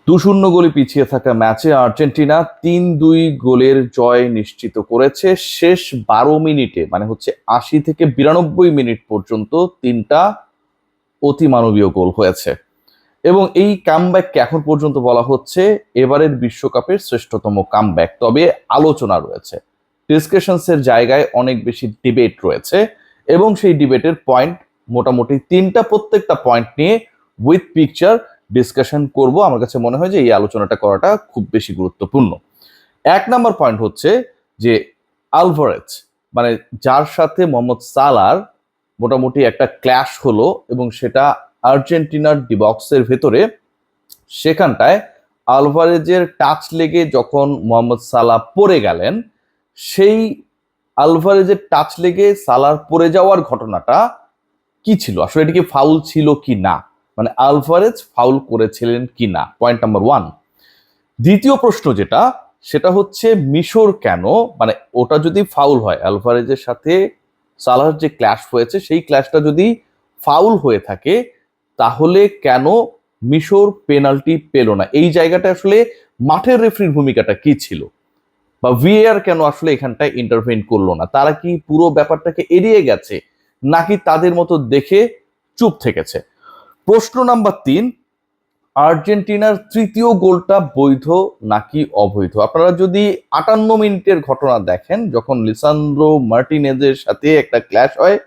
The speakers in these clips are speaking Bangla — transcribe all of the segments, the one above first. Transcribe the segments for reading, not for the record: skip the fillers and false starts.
2-0 গোলে পিছিয়ে থাকা ম্যাচে আর্জেন্টিনা 3-2 গোলের জয় নিশ্চিত করেছে। শেষ 12 মিনিটে মানে হচ্ছে 80 থেকে 92 মিনিট পর্যন্ত তিনটা অতিমানবীয় গোল হয়েছে এবং এই কামব্যাককে এখন পর্যন্ত বলা হচ্ছে এবারের বিশ্বকাপের শ্রেষ্ঠতম কামব্যাক। তবে আলোচনা রয়েছে, ডিসকাশনসের জায়গায় অনেক বেশি ডিবেট রয়েছে এবং সেই ডিবেটের পয়েন্ট মোটামুটি তিনটা, প্রত্যেকটা পয়েন্ট নিয়ে উইথ পিকচার ডিসকাশন করব। আমার কাছে মনে হয় যে এই আলোচনাটা করাটা খুব বেশি গুরুত্বপূর্ণ। 1 নম্বর পয়েন্ট হচ্ছে যে আলভারেজ মানে যার সাথে মোহাম্মদ সালার মোটামুটি একটা ক্ল্যাশ হলো এবং সেটা আর্জেন্টিনার ডিবক্সের ভেতরে। সেখানটায় আলভারেজের টাচ লেগে যখন মোহাম্মদ সালাহ পড়ে গেলেন, সেই আলভারেজের টাচ লেগে সালার পড়ে যাওয়ার ঘটনাটা কি ছিল, আসলে এটা কি ফাউল ছিল কি না, মানে আলভারেজ ফাউল করেছিলেন কি না, পয়েন্ট নাম্বার 1। দ্বিতীয় প্রশ্ন যেটা, সেটা হচ্ছে মিশর কেন, মানে ওটা যদি ফাউল হয়, আলভারেজের সাথে সালাহর যে ক্ল্যাশ হয়েছে সেই ক্ল্যাশটা যদি ফাউল হয়ে থাকে, তাহলে কেন মিশর পেনাল্টি পেল না? এই জায়গাটা আসলে মাঠের রেফারির ভূমিকাটা কি ছিল, বা ভিএআর কেন আসলে এখানটায় ইন্টারভেন করলো না? তারা কি পুরো ব্যাপারটাকে এড়িয়ে গেছে নাকি তাদের মতো দেখে চুপ থেকেছে? প্রশ্ন নাম্বার 3, আর্জেন্টিনার তৃতীয় গোলটা বৈধ নাকি অবৈধ? আপনারা যদি 58 মিনিটের ঘটনা দেখেন, যখন লিসান্দ্রো মার্টিনেজের সাথে একটা ক্ল্যাশ হয়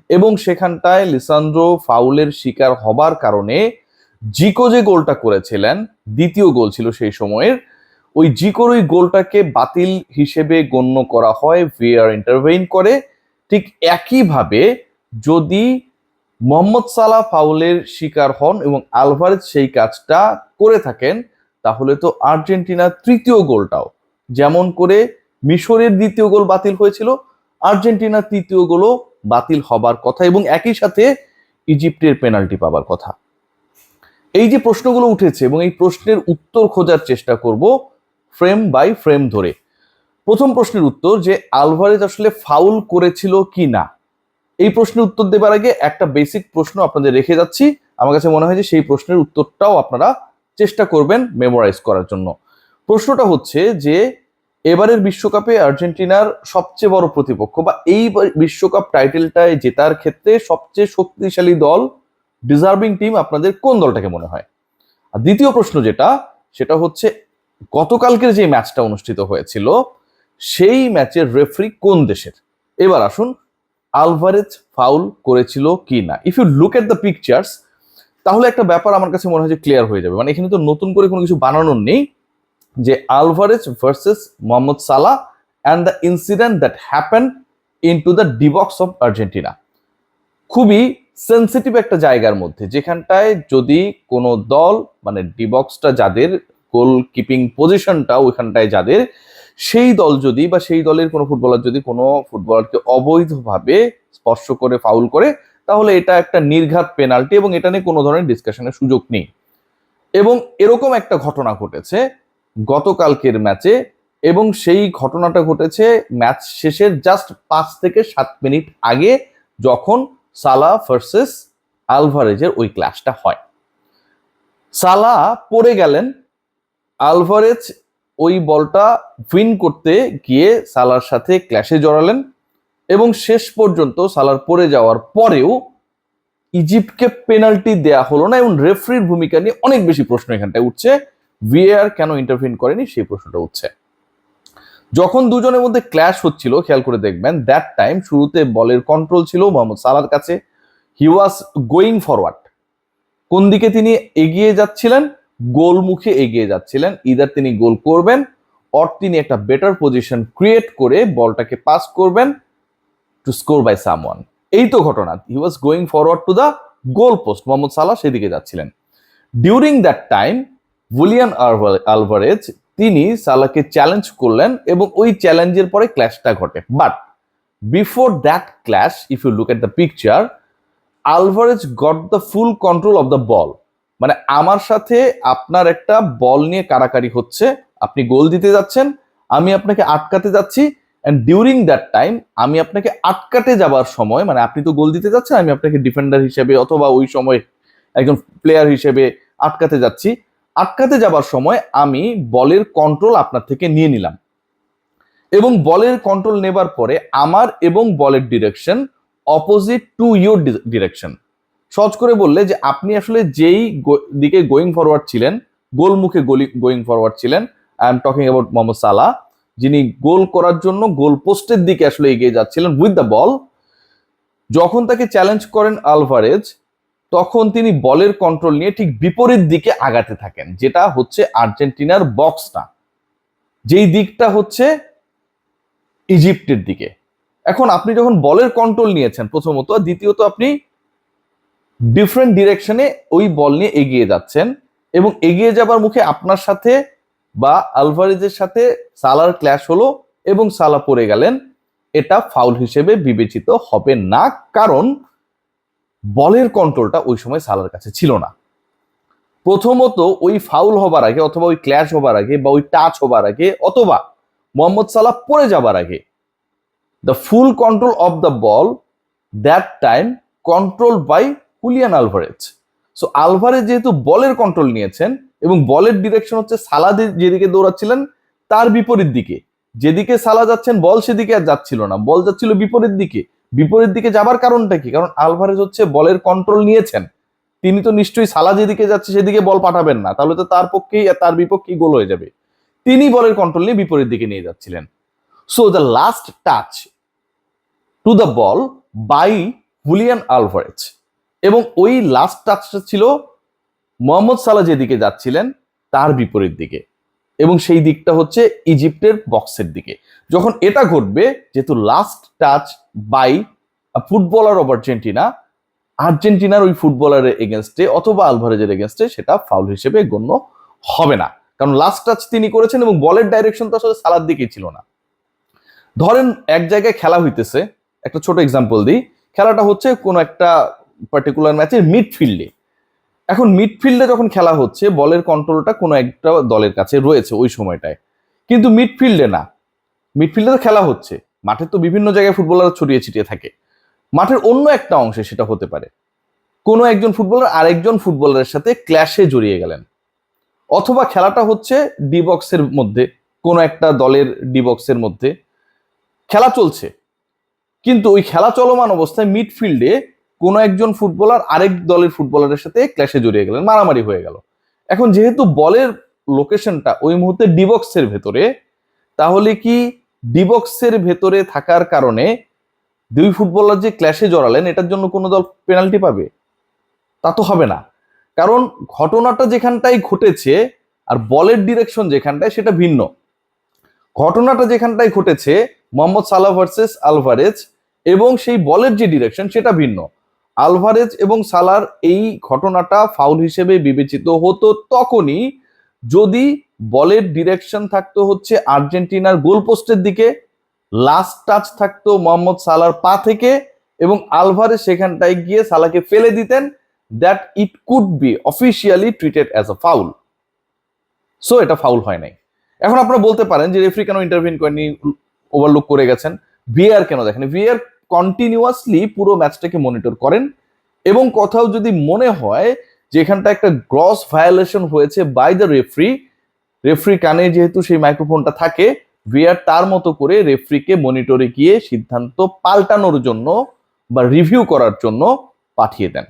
এবং সেখানটায় লিসান্দ্রো ফাউলের শিকার হবার কারণে জিকো যে গোলটা করেছিলেন, দ্বিতীয় গোল ছিল সেই সময়ের, ওই জিকোর ওই গোলটাকে বাতিল হিসেবে গণ্য করা হয়, ভিএআর ইন্টারভেইন করে। ঠিক একইভাবে যদি মোহাম্মদ সালাহ ফাউলের শিকার হন এবং আলভারেজ সেই কাজটা করে থাকেন, তাহলে তো আর্জেন্টিনার তৃতীয় গোলটাও যেমন করে মিশরের দ্বিতীয় গোল বাতিল হয়েছিল, আর্জেন্টিনার তৃতীয় গোলও বাতিল হবার কথা এবং একই সাথে ইজিপ্টের পেনাল্টি পাবার কথা। এই যে প্রশ্নগুলো উঠেছে এবং এই প্রশ্নের উত্তর খোঁজার চেষ্টা করব ফ্রেম বাই ফ্রেম ধরে। প্রথম প্রশ্নের উত্তর, যে আলভারেজ আসলে ফাউল করেছিল কি না, এই প্রশ্নের উত্তর দেবার আগে একটা বেসিক প্রশ্ন আপনাদের রেখে যাচ্ছি। আমার কাছে মনে হয় যে সেই প্রশ্নের উত্তরটাও আপনারা চেষ্টা করবেন মেমোরাইজ করার জন্য। প্রশ্নটা হচ্ছে যে এবারের বিশ্বকাপে আর্জেন্টিনার সবচেয়ে বড় প্রতিপক্ষ বা এই বিশ্বকাপ টাইটেলটায় জেতার ক্ষেত্রে সবচেয়ে শক্তিশালী দল, ডিজার্ভিং টিম, আপনাদের কোন দলটাকে মনে হয়? আর দ্বিতীয় প্রশ্ন যেটা, সেটা হচ্ছে গতকালকের যে ম্যাচটা অনুষ্ঠিত হয়েছিল সেই ম্যাচের রেফারি কোন দেশের? এবার আসুন, আলভারেজ ফাউল করেছিল কি না। If you look at the pictures, তাহলে একটা ব্যাপার আমার কাছে মনে হয় যে ক্লিয়ার হয়ে যাবে। মানে এখানে তো নতুন করে কোনো কিছু বানানোর নেই, যে Alvarez versus Mohammad Salah and the incident that happen into the DBox of Argentina. খুবই সেন্সিটিভ একটা জায়গার মধ্যে, যেখানটায় যদি কোনো দল, মানে ডিবক্সটা যাদের, গোল কিপিং পজিশনটা ওইখানটায় যাদের, সেই দল যদি বা সেই দলের কোনো ফুটবলার যদি কোনো ফুটবলারকে অবৈধভাবে স্পর্শ করে ফাউল করে, তাহলে এটা একটা নির্ঘাত পেনাল্টি এবং এটা নিয়ে কোনো ধরনের ডিসকাশনের সুযোগ নেই। এবং এরকম একটা ঘটনা ঘটেছে গতকালকের ম্যাচে, এবং সেই ঘটনাটা ঘটেছে ম্যাচ শেষের জাস্ট 5 থেকে 7 মিনিট আগে, যখন সালাহ ভার্সেস আলভারেজের ওই ক্ল্যাশটা হয়। সালাহ পড়ে গেলেন, আলভারেজ ওই বলটা উইন করতে গিয়ে সালার সাথে ক্ল্যাশে জড়ালেন এবং শেষ পর্যন্ত সালার পড়ে যাওয়ার পরেও ইজিপ্টকে পেনাল্টি দেয়া হলো না এবং রেফারির ভূমিকা নিয়ে অনেক বেশি প্রশ্ন এখানটায় উঠছে। ভিএআর কেন ইন্টারভিন করেনি সেই প্রশ্নটা উঠছে। যখন দুজনের মধ্যে ক্ল্যাশ হচ্ছিল, খেয়াল করে দেখবেন, দ্যাট টাইম শুরুতে বলের কন্ট্রোল ছিল মোহাম্মদ সালাহর কাছে। হি ওয়াজ গোয়িং ফরওয়ার্ড, কোন দিকে তিনি এগিয়ে যাচ্ছিলেন? গোল মুখে এগিয়ে যাচ্ছিলেন। ইদার তিনি গোল করবেন অর তিনি একটা বেটার পজিশন ক্রিয়েট করে বলটাকে পাস করবেন টু স্কোর বাই সামওয়ান। এই তো ঘটনা। He was going forward to the goal post, Mohamed Salah সেদিকে যাচ্ছিলেন। During that time Julian Alvarez তিনি সালাহকে চ্যালেঞ্জ করলেন এবং ওই চ্যালেঞ্জের পরে ক্ল্যাশটা ঘটে। But before that clash, if you look at the picture, Alvarez got the full control of the ball. মানে আমার সাথে আপনার একটা বল নিয়ে কারাকারি হচ্ছে, আপনি গোল দিতে যাচ্ছেন, আমি আপনাকে আটকাতে যাচ্ছি, এন্ড ডিউরিং দ্যাট টাইম আমি আপনাকে আটকাতে যাবার সময়, মানে আপনি তো গোল দিতে যাচ্ছেন, আমি আপনাকে ডিফেন্ডার হিসেবে অথবা ওই সময় একজন প্লেয়ার হিসেবে আটকাতে যাচ্ছি, আটকাতে যাবার সময় আমি বলের কন্ট্রোল আপনার থেকে নিয়ে নিলাম, এবং বলের কন্ট্রোল নেবার পরে আমার এবং বলের direction opposite to your direction. সহজ করে বললে যে আপনি আসলে যেই দিকে গোয়িং ফরওয়ার্ড ছিলেন, গোলমুখে গোয়িং ফরওয়ার্ড ছিলেন, I am talking about Mohamed Salah, যিনি গোল করার জন্য গোল পোস্টের দিকে আসলে এগিয়ে যাচ্ছিলেন উইথ দ্য বল। যখন তাকে চ্যালেঞ্জ করেন আলভারেজ, তখন তিনি বলের কন্ট্রোল নিয়ে ঠিক বিপরীত দিকে আগাতে থাকেন, যেটা হচ্ছে আর্জেন্টিনার বক্সটা, যেই দিকটা হচ্ছে ইজিপ্টের দিকে। এখন আপনি যখন বলের কন্ট্রোল নিয়েছেন প্রথমত, দ্বিতীয়ত আপনি ডিফারেন্ট ডিরেকশনে ওই বল নিয়ে এগিয়ে যাচ্ছেন, এবং এগিয়ে যাবার মুখে আপনার সাথে বা আলভারেজের সাথে সালার ক্ল্যাশ হলো এবং সালা পড়ে গেলেন। এটা ফাউল হিসেবে বিবেচিত হবে না, কারণ বলের কন্ট্রোলটা ওই সময় সালার কাছে ছিল না। প্রথমত ওই ফাউল হবার আগে, অথবা ওই ক্ল্যাশ হবার আগে, বা ওই টাচ হবার আগে, অথবা মোহাম্মদ সালাহ পড়ে যাবার আগে, the full control of the ball that time control by Julian Alvarez. So Alvarez যেহেতু বলের কন্ট্রোল নিয়েছেন এবং বলের ডিরেকশন হচ্ছে সালাহ যেদিকে দৌড়াচ্ছিলেন তার বিপরীত দিকে, যেদিকে সালাহ যাচ্ছেন বল সেদিকে আর যাচ্ছিল না, বল যাচ্ছিল বিপরীত দিকে। বিপরীত দিকে যাবার কারণটা কি? কারণ আলভারেজ হচ্ছে বলের কন্ট্রোল নিয়েছেন, তিনি তো নিশ্চয়ই সালাহ যেদিকে যাচ্ছে সেদিকে বল পাঠাবেন না, তাহলে তো তার পক্ষেই তার বিপক্ষেই গোল হয়ে যাবে। তিনি বলের কন্ট্রোল নিয়ে বিপরীত দিকে নিয়ে যাচ্ছিলেন। So the last touch to the ball by Julian Alvarez, এবং ওই লাস্ট টাচটা ছিল মোহাম্মদ সালাহ যেদিকে যাচ্ছিলেন তার বিপরীত দিকে, এবং সেই দিকটা হচ্ছে ইজিপ্টের বক্সের দিকে। যখন এটা ঘটবে, যেহেতু last touch by footballer of Argentina, আর্জেন্টিনার ওই ফুটবলারের এগেনস্টে অথবা আলভারেজের এগেনস্টে সেটা ফাউল হিসেবে গণ্য হবে না, কারণ লাস্ট টাচ তিনি করেছেন এবং বলের ডাইরেকশন তো আসলে সালার দিকেই ছিল না। ধরেন এক জায়গায় খেলা হইতেছে, একটা ছোট এক্সাম্পল দিই, খেলাটা হচ্ছে কোনো একটা পার্টিকুলার ম্যাচের মিডফিল্ডে। এখন মিডফিল্ডে যখন খেলা হচ্ছে, বলের কন্ট্রোলটা কোনো একটা দলের কাছে রয়েছে ওই সময়টায়, কিন্তু মিডফিল্ডে না, মিডফিল্ডে তো খেলা হচ্ছে, মাঠের তো বিভিন্ন জায়গায় ফুটবলার ছড়িয়ে ছিটিয়ে থাকে, মাঠের অন্য একটা অংশে সেটা হতে পারে কোনো একজন ফুটবলার আরেকজন ফুটবলারের সাথে ক্ল্যাশে জড়িয়ে গেলেন, অথবা খেলাটা হচ্ছে ডি বক্সের মধ্যে, কোনো একটা দলের ডি বক্সের মধ্যে খেলা চলছে, কিন্তু ওই খেলা চলমান অবস্থায় মিডফিল্ডে কোনো একজন ফুটবলার আরেক দলের ফুটবলারের সাথে ক্ল্যাশে জড়িয়ে গেলেন, মারামারি হয়ে গেল। এখন যেহেতু বলের লোকেশনটা ওই মুহূর্তে ডিবক্সের ভেতরে, তাহলে কি ডিবক্সের ভেতরে থাকার কারণে দুই ফুটবলার যে ক্ল্যাশে জড়ালেন এটার জন্য কোনো দল পেনাল্টি পাবে? তা তো হবে না, কারণ ঘটনাটা যেখানটায় ঘটেছে আর বলের ডিরেকশন যেখানটায় সেটা ভিন্ন। ঘটনাটা যেখানটায় ঘটেছে মোহাম্মদ সালাহ ভার্সেস আলভারেজ, এবং সেই বলের যে ডিরেকশন সেটা ভিন্ন। আলভারেজ এবং সালার এই ঘটনাটা ফাউল হিসেবে বিবেচিত হতো তখনই যদি বলের ডিরেকশন থাকতো হচ্ছে আর্জেন্টিনার গোলপোস্টের দিকে, লাস্ট টাচ থাকতো মোহাম্মদ সালার পা থেকে, এবং আলভারেজ সেখানটায় গিয়ে সালাকে ফেলে দিতেন, that it could be officially treated as a foul. So এটা ফাউল হয় নাই। এখন আপনারা বলতে পারেন যে রেফারি কেন ইন্টারভিন করেনি, ওভারলুক করে গেছেন, ভিএআর কেন দেখেন? ভিএআর কন্টিনিউয়াসলি পুরো ম্যাচটাকে মনিটর করেন, এবং কোথাও যদি মনে হয় যে এখানটা একটা গ্রস ভায়োলেশন হয়েছে বাই দ্য রেফারি কানে যেহেতু সেই মাইক্রোফোনটা থাকে, ভিএআর তার মতো করে রেফারিকে মনিটরে গিয়ে সিদ্ধান্ত পাল্টানোর জন্য বা রিভিউ করার জন্য পাঠিয়ে দেন।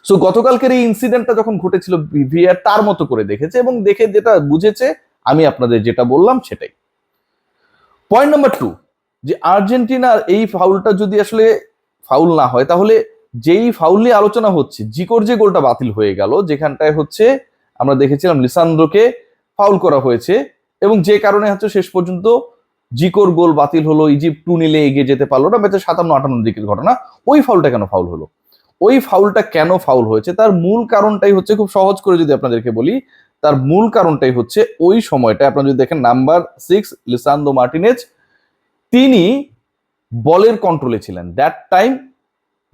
সো গতকালকের এই ইনসিডেন্টটা যখন ঘটেছিল, ভিএআর তার মতো করে দেখেছে এবং দেখে যেটা বুঝেছে আমি আপনাদের যেটা বললাম সেটাই। পয়েন্ট নাম্বার 2, যে আর্জেন্টিনার এই ফাউলটা যদি আসলে ফাউল না হয়, তাহলে যেই ফাউল নিয়ে আলোচনা হচ্ছে, জিকোর যে গোলটা বাতিল হয়ে গেল, যেখানটায় হচ্ছে আমরা দেখেছিলাম লিসান্দ্রোকে ফাউল করা হয়েছে, এবং যে কারণে হচ্ছে শেষ পর্যন্ত জিকোর গোল বাতিল হলো, ইজিপ্ট 2-0 এগিয়ে যেতে পারলো না, ম্যাচের 57-58 দিকের ঘটনা। ওই ফাউলটা কেন ফাউল হলো? ওই ফাউলটা কেন ফাউল হয়েছে তার মূল কারণটাই হচ্ছে, খুব সহজ করে যদি আপনাদেরকে বলি, তার মূল কারণটাই হচ্ছে ওই সময়টা আপনারা যদি দেখেন নাম্বার 6 লিসান্দ্রো মার্টিনেজ, তিনি বলের কন্ট্রোলে ছিলেন। দ্যাট টাইম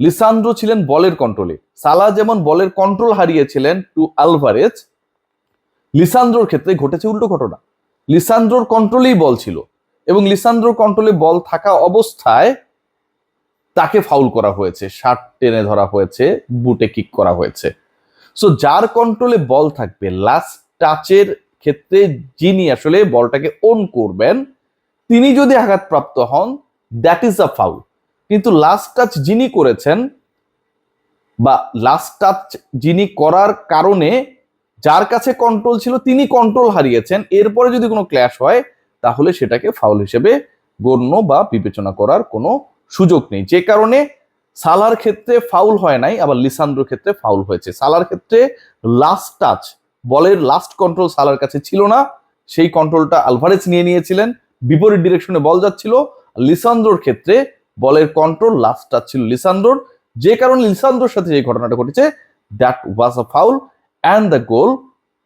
লিসান্দ্রো ছিলেন বলের কন্ট্রোলে। সালাহ যেমন বলের কন্ট্রোল হারিয়েছিলেন টু আলভারেজ, লিসান্দ্রোর ক্ষেত্রে ঘটেছে উল্টো ঘটনা। লিসান্দ্রোর কন্ট্রোলেই বল ছিল, এবং লিসান্দ্রোর কন্ট্রোলে বল থাকা অবস্থায় তাকে ফাউল করা হয়েছে, শার্ট টেনে ধরা হয়েছে, বুটে কিক করা হয়েছে। সো যার কন্ট্রোলে বল থাকবে, লাস্ট টাচের ক্ষেত্রে যিনি আসলে বলটাকে অন করবেন তিনি যদি আঘাতপ্রাপ্ত হন, দ্যাট ইজ আ ফাউল। কিন্তু লাস্ট টাচ যিনি করেছেন বা লাস্ট টাচ যিনি করার কারণে যার কাছে কন্ট্রোল ছিল তিনি কন্ট্রোল হারিয়েছেন, এরপরে যদি কোনো ক্ল্যাশ হয় তাহলে সেটাকে ফাউল হিসেবে গণ্য বা বিবেচনা করার কোনো সুযোগ নেই। যে কারণে সালার ক্ষেত্রে ফাউল হয় নাই, আবার লিসান্দ্রোর ক্ষেত্রে ফাউল হয়েছে। সালার ক্ষেত্রে লাস্ট টাচ, বলের লাস্ট কন্ট্রোল সালার কাছে ছিল না, সেই কন্ট্রোলটা আলভারেজ নিয়ে নিয়েছিলেন, বিপরীত ডিরেকশনে বল যাচ্ছিল। লিসান্দ্রোর ক্ষেত্রে বলের কন্ট্রোল, লাস্ট টাচ ছিল লিসান্দ্রোর, যে কারণে লিসান্দ্রোর সাথে যে ঘটনাটা ঘটেছে, that was a foul and the goal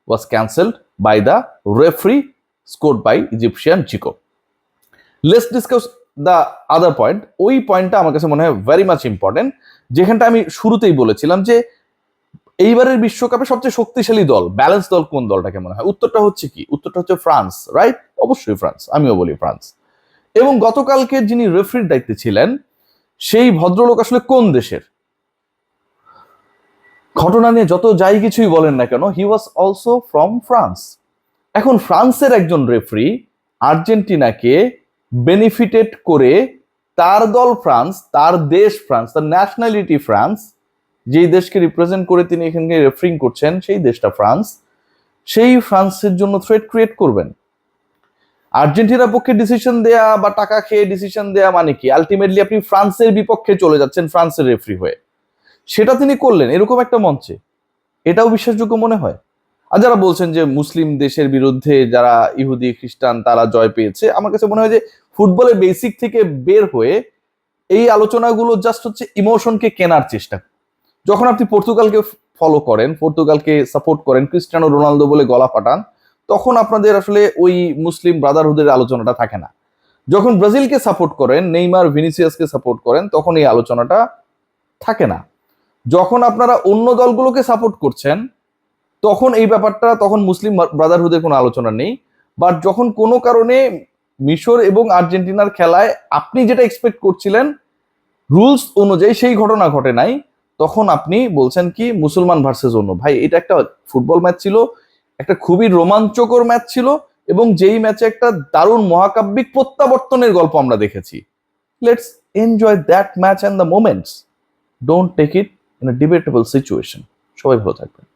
was cancelled by the referee, scored by Egyptian Chico. Let's discuss the other point. ওই পয়েন্টটা আমার কাছে মনে হয় ভেরি মাচ ইম্পর্টেন্ট, যেখানটা আমি শুরুতেই বলেছিলাম যে এইবারের বিশ্বকাপে সবচেয়ে শক্তিশালী দল, ব্যালেন্স দল কোন দলটাকে মনে হয়? উত্তরটা হচ্ছে কি? উত্তরটা হচ্ছে ফ্রান্স, রাইট? অবশ্যই ফ্রান্স, আমিও বলি ফ্রান্স। এবং গতকালকে যিনি রেফারির দায়িত্বে ছিলেন সেই ভদ্রলোক আসলে কোন দেশের? ঘটনা নিয়ে যত যাই কিছুই বলেন না কেন, হি ওয়াজ অলসো ফ্রম ফ্রান্স। এখন ফ্রান্সের একজন রেফারি আর্জেন্টিনাকে বেনিফিটেড করে, তার দল ফ্রান্স, তার দেশ ফ্রান্স, তার ন্যাশনালিটি ফ্রান্স, যেই দেশকে রিপ্রেজেন্ট করে তিনি এখানে রেফারিং করছেন সেই দেশটা ফ্রান্স, সেই ফ্রান্সের জন্য থ্রেট ক্রিয়েট করবেন? আর্জেন্টিনার পক্ষে ডিসিশন দেয়া বা টাকা খেয়ে ডিসিশন দেয়া মানে কি? আলটিমেটলি আপনি ফ্রান্সের বিপক্ষে চলে যাচ্ছেন ফ্রান্সের রেফারি হয়ে, সেটা তিনি করলেন এরকম একটা মঞ্চে। এটাও বিশ্বাসযোগ্য মনে হয়? আর যারা বলছেন যে মুসলিম দেশের বিরুদ্ধে যারা ইহুদি খ্রিস্টান তারা জয় পেয়েছে, আমার কাছে মনে হয় যে ফুটবলের বেসিক থেকে বের হয়ে এই আলোচনাগুলো জাস্ট হচ্ছে ইমোশনকে কেনার চেষ্টা। যখন আপনি পর্তুগালকে ফলো করেন, পর্তুগালকে সাপোর্ট করেন, ক্রিস্টিয়ানো রোনালদো বলে গলা ফাটান, তখন আপনাদের আসলে ওই মুসলিম ব্রাদারহুডের আলোচনাটা থাকে না। যখন ব্রাজিলকে সাপোর্ট করেন, নেইমার ভিনিসিয়াসকে সাপোর্ট করেন, তখন এই আলোচনাটা থাকে না। যখন আপনারা অন্য দলগুলোকে সাপোর্ট করছেন তখন এই ব্যাপারটা, তখন মুসলিম ব্রাদারহুডের কোনো আলোচনা নেই। বাট যখন কোনো কারণে মিশর এবং আর্জেন্টিনার খেলায় আপনি যেটা এক্সপেক্ট করছিলেন রুলস অনুযায়ী সেই ঘটনা ঘটে নাই, তখন আপনি বলছেন কি মুসলমান ভার্সেস অন্য। ভাই, এটা একটা ফুটবল ম্যাচ ছিল, একটা খুবই রোমাঞ্চকর ম্যাচ ছিল, এবং যেই ম্যাচে একটা দারুণ মহাকাব্যিক প্রত্যাবর্তনের গল্প আমরা দেখেছি। Let's enjoy that match and the moments, don't take it in a debatable situation. সবাই ভালো থাকবেন।